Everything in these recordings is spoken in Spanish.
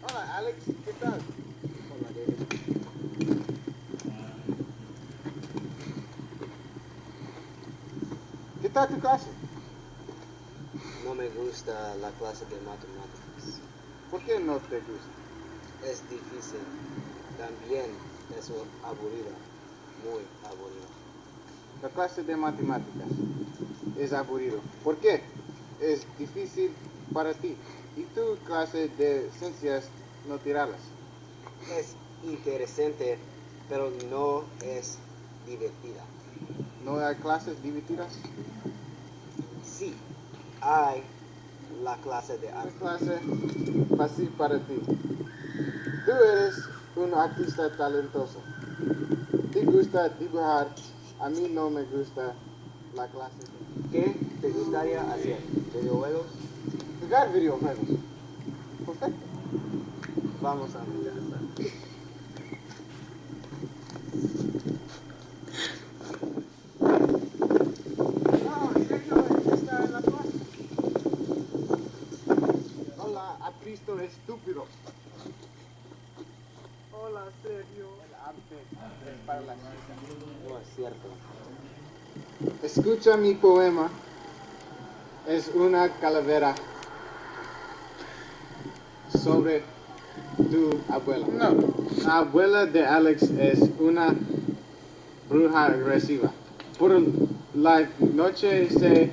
Hola, Alex, ¿qué tal? Hola, David. ¿Qué tal tu clase? No me gusta la clase de matemáticas. ¿Por qué no te gusta? Es difícil. También es aburrida. Muy aburrida. La clase de matemáticas es aburrido. ¿Por qué? Es difícil para ti. ¿Y tu clase de ciencias naturales? Es interesante, pero no es divertida. ¿No hay clases divertidas? Sí, hay la clase de Una arte. clase fácil para ti. Tú eres un artista talentoso. ¿Te gusta dibujar? A mí no me gusta la clase de ¿Qué te gustaría hacer? ¿Videojuegos? jugar videojuegos. Perfecto. Vamos a mi casa. No, en serio, está en la clase. Hola, a Cristo estúpido. Hola, Sergio. El arte es para la ciencia. No es cierto. Escucha mi poema. Es una calavera sobre tu abuela. No. La abuela de Alex es una bruja agresiva. Por la noche se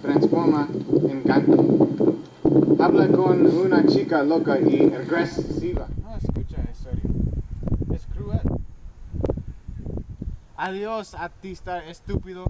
transforma en gato. Habla con una chica loca y agresiva. No escucha eso. Es cruel. Adiós, artista estúpido.